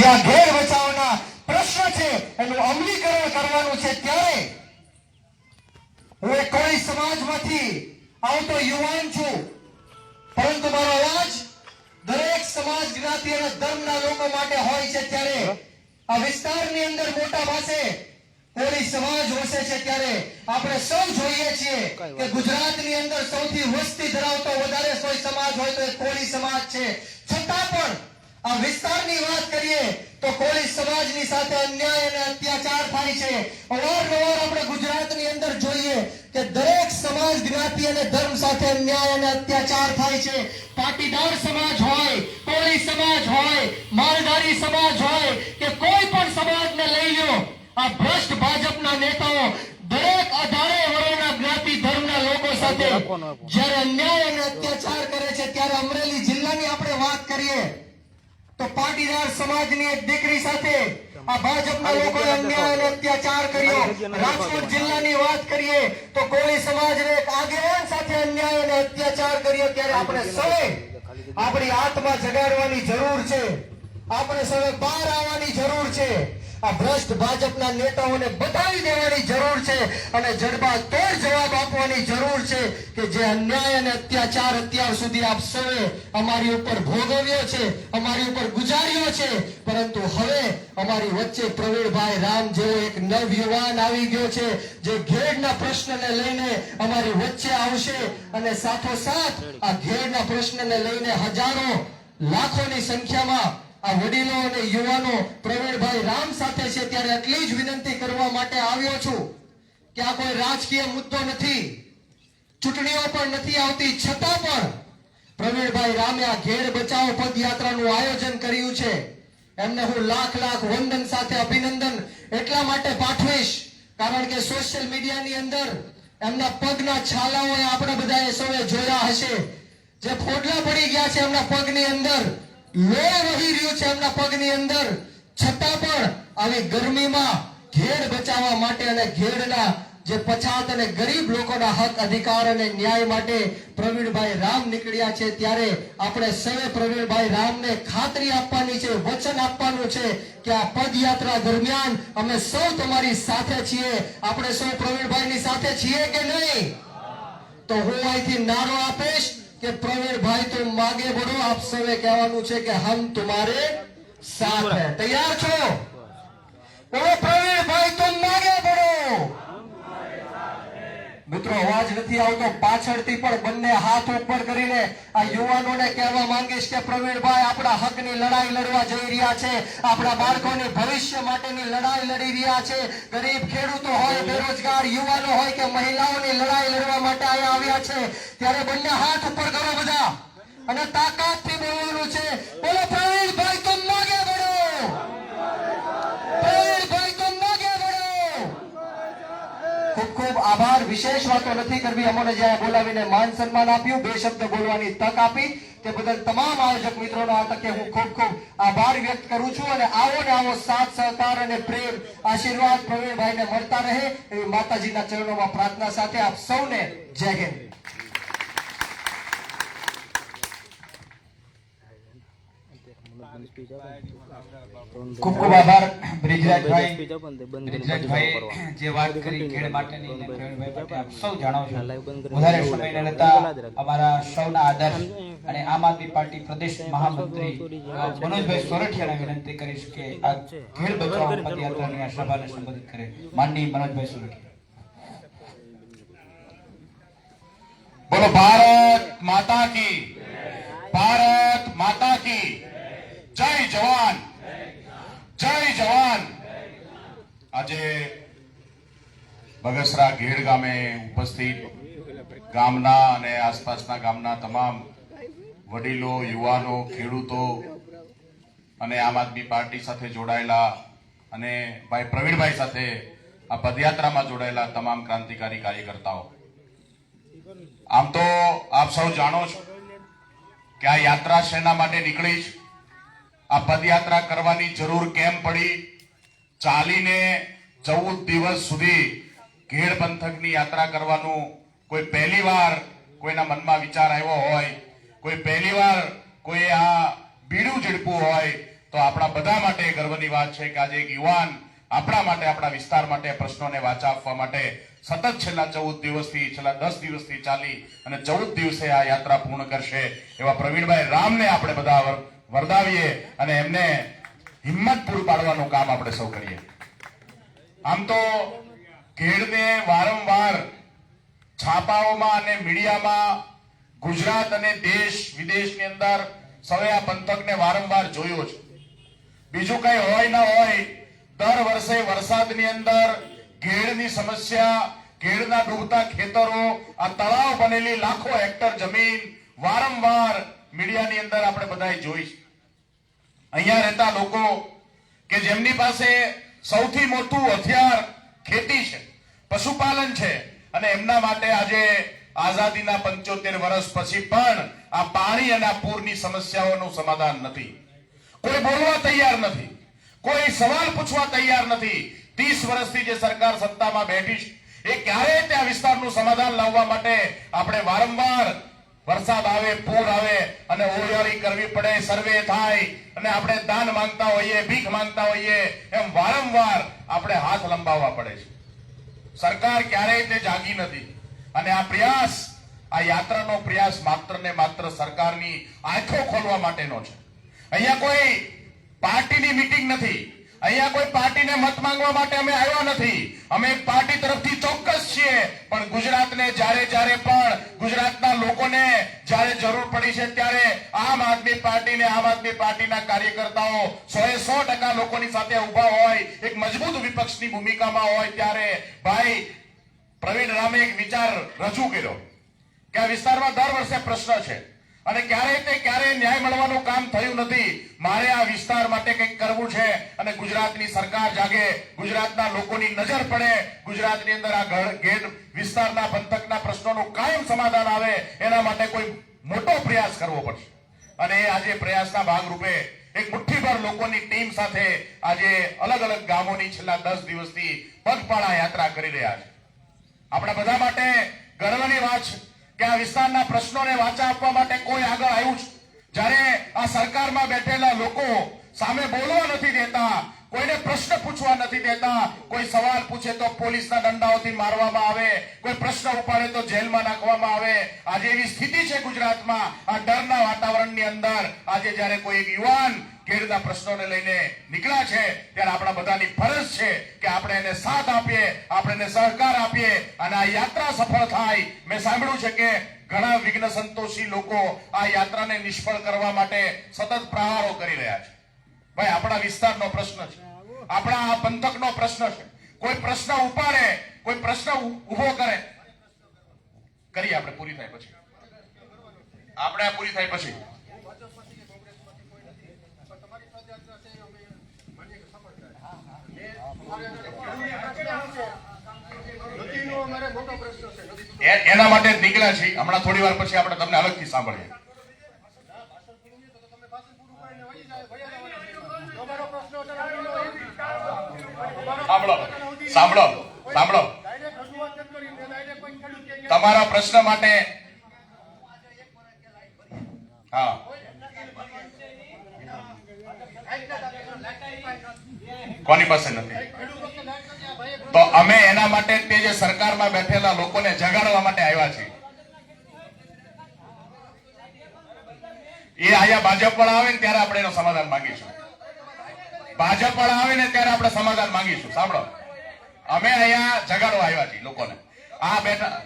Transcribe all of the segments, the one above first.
આ ઘેર બચાવના પ્રશ્ન છે એનું અમલીકરણ કરવાનું છે ત્યારે હું એક કોળી સમાજમાંથી આવતો યુવાન છું, પરંતુ મારો અવાજ દરેક સમાજ જ્ઞાતિ અને ધર્મના લોકો માટે હોય છે ત્યારે આ વિસ્તારની અંદર મોટા ભાગે કોળી સમાજ વસે છે ત્યારે આપણે સૌ જોઈએ છીએ કે ગુજરાતની અંદર સૌથી વસ્તી ધરાવતો વધારે કોઈ સમાજ હોય તો એ કોળી સમાજ છે। છતાં પણ આ વિસ્તારની વાત કરીએ તો કોળી સમાજની સાથે અન્યાય અને અત્યાચાર થાય છે। અવારનવાર આપણે ગુજરાતની અંદર જોઈએ કે દરેક સમાજ જ્ઞાતિ અને ધર્મ સાથે અન્યાય અને અત્યાચાર થાય છે। પાટીદાર સમાજ હોય, કોળી સમાજ હોય, માલધારી સમાજ હોય કે કોઈ પણ સમાજને લઈ લો, આ ભ્રષ્ટ ભાજપના નેતાઓ દરેક આધારે વર્ણના જ્ઞાતિ ધર્મના લોકો સાથે જ્યારે અન્યાય અને અત્યાચાર કરે છે ત્યારે અમરેલી જિલ્લાની આપણે વાત કરીએ તો પાટીદાર સમાજની એક દીકરી સાથે આ ભાજપના લોકોએ અન્યાય અને અત્યાચાર કર્યો। રાજકોટ જિલ્લાની વાત કરીએ તો કોળી સમાજને એક આગેવાન સાથે અન્યાય અને અત્યાચાર કર્યો ત્યારે આપણે સૌએ આપણી આત્મા જગાડવાની જરૂર છે, આપણે સૌએ બહાર આવવાની જરૂર છે, આ ભ્રષ્ટ ભાજપના નેતાઓને બતાવી દેવાની જરૂર છે અને જડબાતોડ જવાબ આપવાની જરૂર છે કે જે અન્યાય અને અત્યાચાર અત્યાર સુધી આપ સૌએ અમારી ઉપર ભોગવ્યો છે, અમારી ઉપર ગુજાર્યો છે, પરંતુ હવે અમારી વચ્ચે પ્રવીણભાઈ રામ જેવો એક નવયુવાન આવી ગયો છે જે ઘેડના પ્રશ્નને લઈને અમારી વચ્ચે આવશે અને સાથોસાથ આ ઘેડના પ્રશ્નને લઈને હજારો લાખોની સંખ્યામાં આ વડીલો અને યુવાનો પ્રવીણભાઈ રામ સાથે છે ત્યારે એટલી જ વિનંતી કરવા માટે આવ્યો છું કે આ કોઈ રાજકીય મુદ્દો નથી, ચૂંટણીઓ પણ નથી આવતી, છતાં પણ પ્રવીણભાઈ રામે આ ઘેર બચાવો પદયાત્રાનું આયોજન કર્યું છે। એમને હું લાખ લાખ વંદન સાથે અભિનંદન એટલા માટે પાઠવીશ કારણ કે સોશિયલ મીડિયાની અંદર એમના પગના છાલાઓ આપણે બધાએ સૌએ જોયા હશે, જે ફોડલા પડી ગયા છે એમના પગની અંદર, લોહી વહી રહ્યું છે એમના પગની અંદર, છતાં પણ આવી ગરમીમાં ઘેડ બચાવવા માટે અને ઘેડના જે પછાત અને ગરીબ લોકોના હક અધિકાર અને ન્યાય માટે પ્રવીણભાઈ રામ નીકળ્યા છે ત્યારે આપણે સૌએ પ્રવીણભાઈ રામને ખાતરી આપવાની છે, વચન આપવાનું છે કે આ પદયાત્રા દરમિયાન અમે સૌ તમારી સાથે છીએ। આપણે સૌ પ્રવીણભાઈની સાથે છીએ કે નહીં? તો હું અહીંથી નારો આપીશ कि प्रवीण भाई तुम आगे बढ़ो, आप सबे कहवानुं छे कि हम तुम्हारे साथ हैं। तैयार छो? बोलो प्रवीण भाई तुम आगे बढ़ो। મિત્રો અવાજ નથી આવતો પાછળથી પણ બંને હાથ ઉપર કરીને આ યુવાનોને કહેવા માંગીશ કે પ્રવીણભાઈ આપણા હકની લડાઈ લડવા જઈ રહ્યા છે, આપણા બાળકોની ભવિષ્ય માટેની લડાઈ લડી રહ્યા છે। ગરીબ ખેડૂતો હોય, બેરોજગાર યુવાનો હોય કે મહિલાઓની લડાઈ લડવા માટે અહીંયા આવ્યા છે ત્યારે બંને હાથ ઉપર કરો બધા અને તાકાતથી બોલવાનું છે, બોલો પ્રવીણભાઈ तुम आगे बढ़ो, प्रवीणभाई तुम आगे बढ़ो। खूब खूब आभार। विशेष बातों नहीं करवी, अमोने ज्यादा बोलावीने मान सम्मान आप्યું, બે શબ્દ બોલવાની તક આપી તે બદલ તમામ આયોજક મિત્રોનો આ તકે હું ખૂબ ખૂબ આભાર વ્યક્ત કરું છું અને આવો ને આવો સાથ સહકાર અને પ્રેમ આશીર્વાદ પ્રવીણભાઈને મળતા રહે એવી માતાજીના ચરણોમાં પ્રાર્થના સાથે આપ સૌને જય હિન્દ। ખૂબ ખૂબ આભાર બ્રિજરાજભાઈ જે વાત કરી ખેડ માટેની અને પ્રવીણભાઈ માટે આપ સૌ જાણો છો। વધારે સમય ન લેતા અમારા સૌના આદર્શ અને આમ આદમી પાર્ટી પ્રદેશ મહામંત્રી મનોજભાઈ સોરઠિયાને વિનંતી કરીશ કે આ ખેડ બચાવો પદયાત્રાની આ સભાને સંબોધિત કરે। માનનીય મનોજભાઈ સોરઠિયા। बोलो भारत माता की, भारत माता की जय जवान, जय जवान। આજે બગસરા ઘેડ ગામે ઉપસ્થિત ગામના અને આસપાસના ગામના તમામ વડીલો, યુવાનો, ખેડૂતો અને આમ આદમી પાર્ટી સાથે જોડાયેલા અને ભાઈ પ્રવીણભાઈ સાથે આ પદયાત્રામાં જોડાયેલા તમામ ક્રાંતિકારી કાર્યકર્તાઓ, આમ તો આપ સૌ જાણો છો કે આ યાત્રા શેના માટે નીકળી છે, આ પદયાત્રા કરવાની જરૂર કેમ પડી। ચાલીને 14 દિવસ સુધી ઘેડ પંથકની યાત્રા કરવાનું કોઈ પહેલી વાર કોઈના મનમાં વિચાર આવ્યો હોય, કોઈ પહેલી વાર કોઈ આ બીડું ઝડપું હોય તો આપણા બધા માટે ગર્વની વાત છે કે આજે એક યુવાન આપણા માટે, આપણા વિસ્તાર માટે પ્રશ્નોને વાચા આપવા માટે સતત છેલ્લા 14 દિવસથી, છેલ્લા 10 દિવસથી ચાલી અને 14 દિવસે આ યાત્રા પૂર્ણ કરશે એવા પ્રવીણભાઈ રામને આપણે બધા વરદાવીએ અને એમને હિંમત પૂરી પાડવાનું કામ આપણે સૌ કરીએ. આમ તો ખેડને વારંવાર છાપાઓમાં અને મીડિયામાં ગુજરાત અને દેશ વિદેશની અંદર સૌએ આ પંથકને વારંવાર જોયો છે. બીજું કઈ હોય ના હોય, દર વર્ષે વરસાદની અંદર ખેડની સમસ્યા, ખેડના ડૂબતા ખેતરો, આ તળાવ બનેલી લાખો હેક્ટર જમીન વારંવાર મીડિયાની અંદર આપણે બધાએ જોઈ છે. અહીંયા રહેતા લોકો કે જેમની પાસે સૌથી મોટું હથિયાર ખેતી છે, પશુપાલન છે, અને એમના માટે આજે આઝાદીના 75 વર્ષ પછી પણ આ પાણી અને આ પૂરની સમસ્યાઓનું સમાધાન નથી. કોઈ બોલવા તૈયાર નથી, કોઈ સવાલ પૂછવા તૈયાર નથી. 30 વર્ષથી જે સરકાર સત્તામાં બેઠી છે એ ક્યારે ત્યાં વિસ્તારનું સમાધાન લાવવા માટે આપણે વારંવાર વરસાદ આવે, પૂર આવે અને ઓળિયાળી કરવી પડે, સર્વે થાય અને આપણે દાન માંગતા હોઈએ, ભીખ માંગતા હોઈએ, એમ વારંવાર આપણે હાથ લંબાવવા પડે છે. સરકાર ક્યારેય તે જાગી નથી અને આ પ્રયાસ, આ યાત્રાનો પ્રયાસ માત્ર ને માત્ર સરકારની આંખો ખોલવા માટેનો છે. અહીંયા કોઈ પાર્ટીની મીટિંગ નથી, અહીંયા કોઈ પાર્ટીને મત માંગવા માટે અમે આવ્યા નથી. અમે એક પાર્ટી તરફથી ચોક્કસ છીએ, પણ ગુજરાતને જ્યારે પણ ગુજરાતના લોકોને જ્યારે જરૂર પડી છે ત્યારે આમ આદમી પાર્ટીને, આમ આદમી પાર્ટીના કાર્યકર્તાઓ 100% લોકોની સાથે ઉભા હોય, એક મજબૂત વિપક્ષની ભૂમિકામાં હોય ત્યારે ભાઈ પ્રવીણ રામે એક વિચાર રજૂ કર્યો કે આ વિસ્તારમાં દર વર્ષે પ્રશ્ન છે અને ક્યારેય ન્યાય મળવાનું કામ થયું નથી. મારે આ વિસ્તાર માટે કંઈક કરવું છે અને ગુજરાતની સરકાર જાગે, ગુજરાતના લોકોની નજર પડે, ગુજરાતની અંદર આ ગેટ વિસ્તારના પંથકના પ્રશ્નોનું કાયમ સમાધાન આવે, એના માટે કોઈ મોટો પ્રયાસ કરવો પડશે. અને આજે પ્રયાસના ભાગરૂપે એક મુઠ્ઠીભર લોકોની ટીમ સાથે આજે અલગ અલગ ગામોની છેલ્લા 10 દિવસથી પગપાળા યાત્રા કરી રહ્યા છે. આપણા બધા માટે ગર્વની વાત છે કે આ વિસ્તારના પ્રશ્નોને વાચા આપવા માટે કોઈ આગળ આવ્યું છે. જ્યારે આ સરકારમાં બેઠેલા લોકો સામે બોલવા નથી દેતા, કોઈને પ્રશ્ન પૂછવા નથી દેતા, કોઈ સવાલ પૂછે તો પોલીસના દંડાઓથી મારવામાં આવે, કોઈ પ્રશ્ન ઉપાડે તો જેલમાં નાખવામાં આવે. આજે એવી સ્થિતિ છે ગુજરાતમાં. આ ડરના વાતાવરણની અંદર આજે જ્યારે કોઈ એક યુવાન ખેડના પ્રશ્નોને લઈને નીકળ્યા છે ત્યારે આપણા બધાની ફરજ છે કે આપણે એને સાથ આપીએ, આપણે એને સહકાર આપીએ અને આ યાત્રા સફળ થાય. મેં સાંભળ્યું છે કે ઘણા વિઘ્ન સંતોષી લોકો આ યાત્રાને નિષ્ફળ કરવા માટે સતત પ્રહારો કરી રહ્યા છે. ભાઈ આપણા વિસ્તારનો પ્રશ્ન છે, આપણા આ પંથકનો પ્રશ્ન છે. કોઈ પ્રશ્ન ઉપાડે, કોઈ પ્રશ્ન ઉભો કરે, કરીએ આપણે પૂરી થાય પછી, આપણે પૂરી થાય પછી એના માટે નીકળ્યા છીએ. હમણાં થોડી વાર પછી આપણે તમને અલગથી સાંભળીએ. સાંભળો તમારા પ્રશ્ન માટે. હા, કોની પાસે નથી તો અમે એના માટે તે જે સરકારમાં બેઠેલા લોકોને જગાડવા માટે આવ્યા છીએ. એ અહીંયા ભાજપ વાળા આવે ને ત્યારે આપણે એનું સમાધાન માંગીશું. ભાજપ વાળા આવે ને ત્યારે આપણે સમાધાન માંગીશું. સાંભળો, અમે અહીંયા જગાડવા આવ્યા છીએ લોકોને. આ બેઠા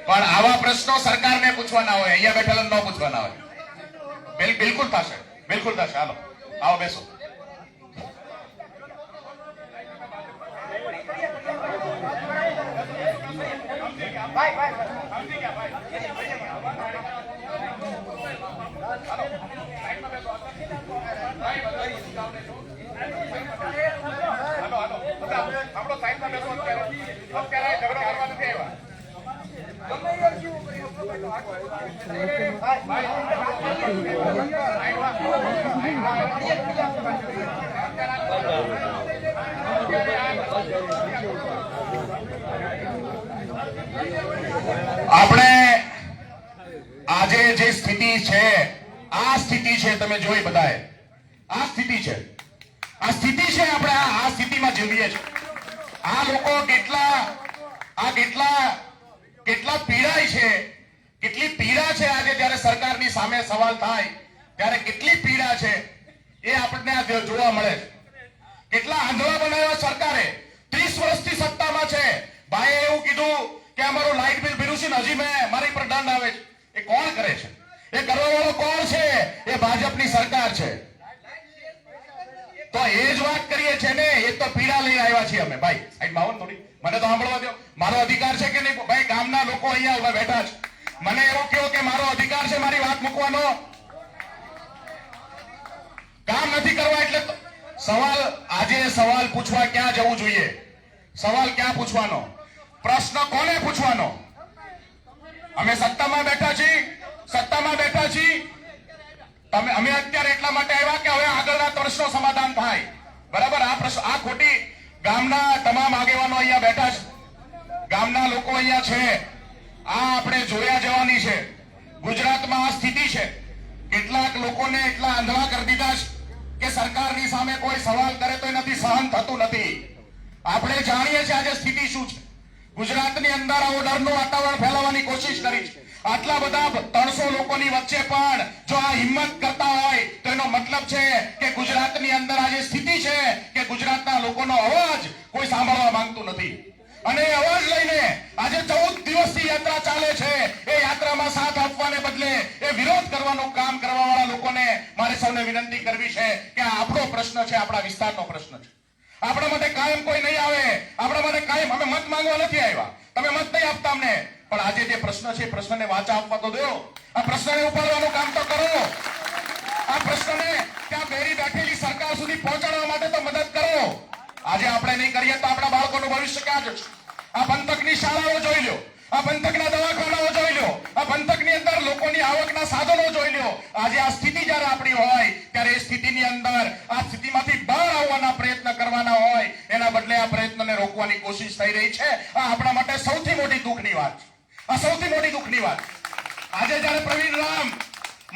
પણ આવા પ્રશ્નો સરકારને પૂછવાના હોય, અહીંયા બેઠેલા ન પૂછવાના હોય. બિલકુલ થશે, બિલકુલ થશે. હાલો આવો બેસો. આપણે આજે જે સ્થિતિ છે આ સ્થિતિ છે, તમે જોઈ બધાએ આ સ્થિતિ છે, આ સ્થિતિ છે. આપણે આ સ્થિતિમાં જીવીએ છીએ. આ લોકો કેટલા પીડાય છે, કેટલી પીડા છે. આજે જ્યારે સરકારની સામે સવાલ થાય ત્યારે કેટલી પીડા છે એ આપણને આ જોવા મળે છે. કેટલા આંધળા બનાવ્યા સરકારે. 30 વર્ષથી સત્તામાં છે. ભાઈએ એવું કીધું કે અમારું લાઇટ બિલ ભર્યું છે ને હજી મારી પર દંડ આવે છે. એ કોણ કરે છે? એ કરવા વાળો કોણ છે? એ ભાજપની સરકાર છે. તો એ જ વાત કરીએ છે ને, એ તો પીડા લઈ આવ્યા છીએ અમે. ભાઈ સાઈડમાં આવો ને થોડી, મને તો સાંભળવા દો. મારો અધિકાર છે કે નહીં? ભાઈ ગામના લોકો અહીંયા ઉભા બેઠા છે. મને એવું કહો કે મારો અધિકાર છે મારી વાત મૂકવાનો? કામ નથી કરવા એટલે સવાલ પૂછવા ક્યાં જવું જોઈએ? સવાલ ક્યાં પૂછવાનો? પ્રશ્ન કોને પૂછવાનો? અમે સત્તામાં બેઠા છીએ. અમે અત્યારે એટલા માટે આવ્યા કે હવે આગળના પ્રશ્નો સમાધાન થાય. બરાબર? આ ખોટી ગામના તમામ આગેવાનો અહીંયા બેઠા છે, ગામના લોકો અહીંયા છે. આ આપણે જોયા જવાની છે. ગુજરાતમાં આ સ્થિતિ છે. કેટલાક લોકોને એટલા આંધળા કરી દીધા છે કે સરકારની સામે કોઈ સવાલ કરે તો એનાથી સહન થતું નથી. આપણે જાણીએ છીએ આજે સ્થિતિ શું છે. ગુજરાતની અંદર આવો ડરનું વાતાવરણ ફેલાવવાની કોશિશ કરી છે. આટલા બધા 300 લોકોની વચ્ચે પણ જો આ હિંમત કરતા હોય તો એનો મતલબ છે કે ગુજરાતની અંદર આજે સ્થિતિ છે કે ગુજરાતના લોકોનો અવાજ કોઈ સાંભળવા માંગતું નથી. અને એ અવાજ લઈને આજે 14 દિવસની યાત્રા ચાલે છે. એ યાત્રામાં સાથ આપવાને બદલે એ વિરોધ કરવાનું કામ કરવાવાળા લોકોને મારે સૌને વિનંતી કરવી છે કે આ આપણો પ્રશ્ન છે, આપણા વિસ્તારનો પ્રશ્ન છે. આપણા માટે કાયમ કોઈ નહીં આવે. આપણા માટે કાયમ અમે મત માંગવા નથી આવ્યા. તમે મત નહીં આપતા અમને, પણ આજે જે પ્રશ્ન છે પ્રશ્નને વાચા આપવા તો દો. આ પ્રશ્નને ઉપાડવાનું કામ તો કરો. આ પ્રશ્નને ત્યાં બેરી બેઠેલી સરકાર સુધી પહોંચાડવા માટે તો મદદ કરો. આજે આપણે નહીં કરીએ તો આપણા બાળકોનું ભવિષ્ય ક્યાં જશે? આ પંથકની શાળાઓ જોઈ લો, આ પંથકના દવાખાનાઓ જોઈ લો, આ પંથકની અંદર લોકોની આવકના સાધનો જોઈ લો. આજે આ સ્થિતિ જ્યારે આપણી હોય ત્યારે એ સ્થિતિની અંદર આ સ્થિતિમાંથી બહાર આવવાના પ્રયત્ન કરવાના હોય, એના બદલે આ પ્રયત્નને રોકવાની કોશિશ થઈ રહી છે. આ આપણા માટે સૌથી મોટી દુઃખની વાત છે. આ સૌથી મોટી દુઃખની વાત. આજે જ્યારે પ્રવીણ રામ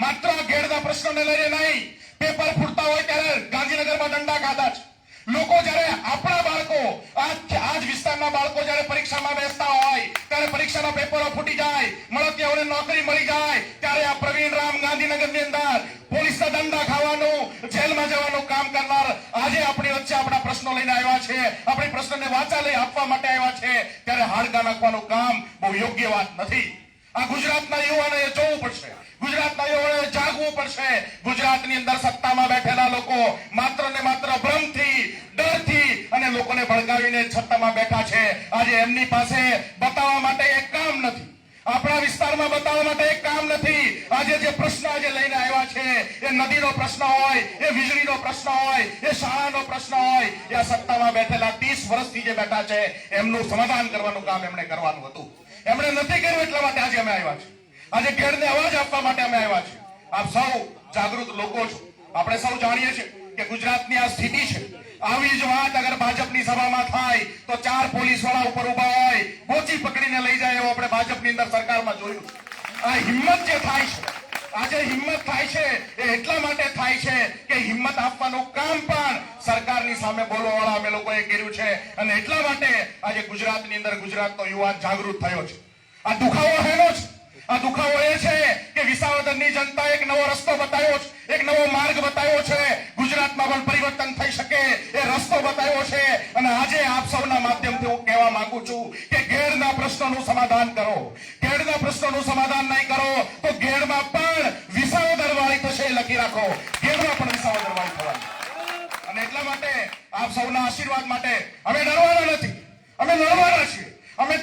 માત્ર ઘેડના પ્રશ્નોને લઈને નહીં પેપર ફૂટતા હોય ત્યારે ગાંધીનગરમાં દંડા ખાધા છે. લોકો જ્યારે આપણા બાળકો આ જ વિસ્તારના બાળકો જ્યારે પરીક્ષામાં બેસતા હોય ત્યારે પરીક્ષાના પેપરો ફૂટી જાય, મળતિયાઓને નોકરી મળી જાય, ત્યારે આ પ્રવીણ રામ ગાંધીનગરની અંદર પોલીસના દંડા ખાવાનું, જેલમાં જવાનું કામ કરનાર આજે આપણી વચ્ચે આપણા પ્રશ્નો લઈને આવ્યા છે, આપણી પ્રશ્નને વાચા લઈ આપવા માટે આવ્યા છે, ત્યારે હાડકા નાખવાનું કામ બહુ યોગ્ય વાત નથી. આ ગુજરાતના યુવાનોએ જોવું પડશે. ગુજરાતના યુવાનોએ જાગવું પડશે. ગુજરાતની અંદર સત્તામાં બેઠેલા લોકો માત્ર ને માત્ર ભ્રમથી, ડરથી અને લોકોને ભડકાવીને સત્તામાં બેઠા છે. આજે એમની પાસે બતાવવા માટે એક કામ નથી. આપણા વિસ્તારમાં બતાવવા માટે એક કામ નથી. આજે જે પ્રશ્ન આજે લઈને આવ્યા છે એ નદીનો પ્રશ્ન હોય, એ વીજળીનો પ્રશ્ન હોય, એ શાળાનો પ્રશ્ન હોય, એ સત્તામાં બેઠેલા 30 વર્ષથી જે બેઠા છે એમનું સમાધાન કરવાનું કામ એમણે કરવાનું હતું. એમણે નથી કર્યું. એટલા માટે આજે અમે આવ્યા છીએ. આજે ઘેરને અવાજ આપવા માટે અમે આવ્યા છીએ. આપ સૌ જાગૃત લોકો છો. આપણે સૌ જાણીએ છીએ કે ગુજરાતની આ સ્થિતિ છે. આવી જ વાત અગર ભાજપની સભામાં થાય તો 4 પોલીસ વાળા ઉપર ઉભા હોય, બોચી પકડીને લઈ જાય એવું આપણે ભાજપની અંદર સરકારમાં જોયું. આ હિંમત જે થાય છે, આજે હિંમત થાય છે એ એટલા માટે થાય છે કે હિંમત આપવાનું કામ પણ સરકારની સામે બોલવાવાળા અમે લોકોએ કર્યું છે. અને એટલા માટે આજે ગુજરાતની અંદર ગુજરાતનો યુવાન જાગૃત થયો છે. આ દુખાવો હેનો છે. આ દુખાવો એ છે કે વિસાવદરની જનતાએ એક નવો રસ્તો બતાવ્યો છે, એક નવો માર્ગ બતાવ્યો છે. ગુજરાતમાં પણ પરિવર્તન થઈ શકે એ રસ્તો બતાવ્યો છે. અને આજે આપ સૌના માધ્યમથી હું કહેવા માંગુ છું કે ઘેડના પ્રશ્નોનું સમાધાન કરો. ઘેડના પ્રશ્નોનું સમાધાન નહીં કરો તો ઘેડમાં પણ વિસાવદર વાળી થશે એ લખી રાખો. ઘેડમાં પણ વિસાવદર વાળી થવાની. અને એટલા માટે આપ સૌના આશીર્વાદ માટે અમે ડરવાના નથી, અમે લડવાના છીએ. અમે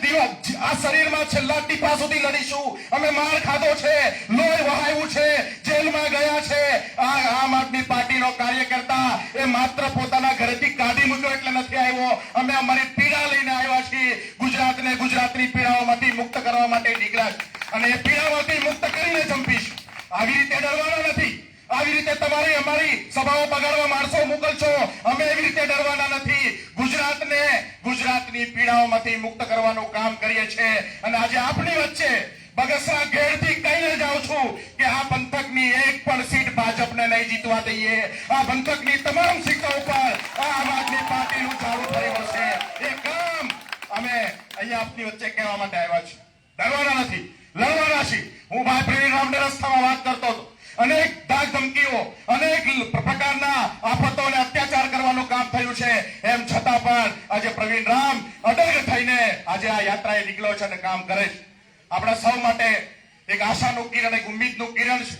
આ શરીરમાં છેલ્લા ટીપા સુધી લડીશું. અમે માર ખાધો છે, લોહી વહાવ્યું છે, જેલમાં ગયા છે. આ આમ આદમી પાર્ટીનો કાર્યકર્તા એ માત્ર પોતાના ઘરેથી કાઢી મૂક્યો એટલે નથી આવ્યો. અમે અમારી પીડા લઈને આવ્યા છીએ. ગુજરાતને ગુજરાતની પીડાઓમાંથી મુક્ત કરવા માટે નીકળ્યા છે. અને એ પીડામાંથી મુક્ત કરીને જંપીશ. આવી રીતે ડરવાના નથી. આવી રીતે તમારી અમારી સભાઓ બગાડવા માણસો મોકલશો, અમે એવી રીતે ડરવાના નથી. ગુજરાતની પીડાઓમાંથી મુક્ત કરવાનું કામ કરીએ છીએ. અને આજે આપણી વચ્ચે બગસરા ઘેરથી કહીને જાઉં છું કે આ પંથકની એક પણ સીટ ભાજપને નહીં જીતવા દઈએ. આ પંથકની તમામ સીટો ઉપર આમ આદમી પાર્ટીનું ઝાડુ ફરી વળશે. એ કામ અમે અહીંયા આપની વચ્ચે કહેવા માટે આવ્યા છીએ. ડરવાના નથી, લડવાના છીએ. હું ભાઈ પ્રવીણ રામને રસ્તામાં વાત કરતો હતો. અનેક ધાક ધમકીઓ, અનેક પ્રકારના આફતો અને અત્યાચાર કરવાનું કામ થયું છે. એમ છતાં પણ આજે પ્રવીણ રામ અડગ થઈને આજે આ યાત્રાએ નીકળ્યો છે અને કામ કરે છે. આપણા સૌ માટે એક આશાનું કિરણ, એક ઉમ્મીદનું કિરણ છે.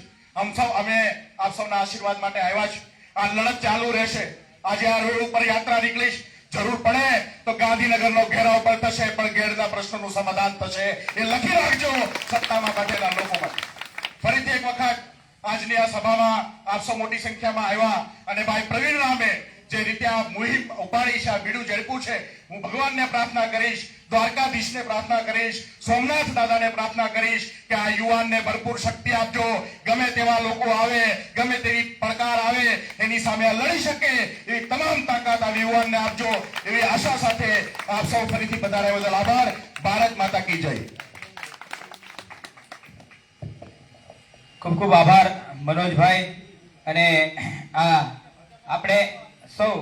અમે આપ સૌના આશીર્વાદ માટે આવ્યા છે. આ લડત ચાલુ રહેશે. આજે આ રોડ ઉપર યાત્રા નીકળીશ. જરૂર પડે તો ગાંધીનગરનો ઘેરાવ પણ થશે, પણ ઘેરના પ્રશ્નોનું સમાધાન થશે. એ લખી રાખજો સત્તામાં બેઠેલા લોકો માટે. ફરીથી એક વખત આજની આ સભામાં આપ સૌ મોટી સંખ્યામાં આવ્યા અને ભાઈ પ્રવીણ રામે જે રીતે આ મુહિમ ઉપાડી છે, આ બીડું ઝડપ્યું છે, હું ભગવાનને પ્રાર્થના કરીશ, દ્વારકાધીશને પ્રાર્થના કરીશ, સોમનાથ દાદાને પ્રાર્થના કરીશ કે આ યુવાનને ભરપૂર શક્તિ આપજો. ગમે તેવા લોકો આવે, ગમે તેવી પડકાર આવે, એની સામે લડી શકે એવી તમામ તાકાત આ યુવાનને આપજો. એવી આશા સાથે આપ સૌ ફરીથી પધાર્યા બદલ આભાર. ભારત માતા કી જય. ખૂબ ખૂબ આભાર મનોજભાઈ. અને આ આપણે સૌ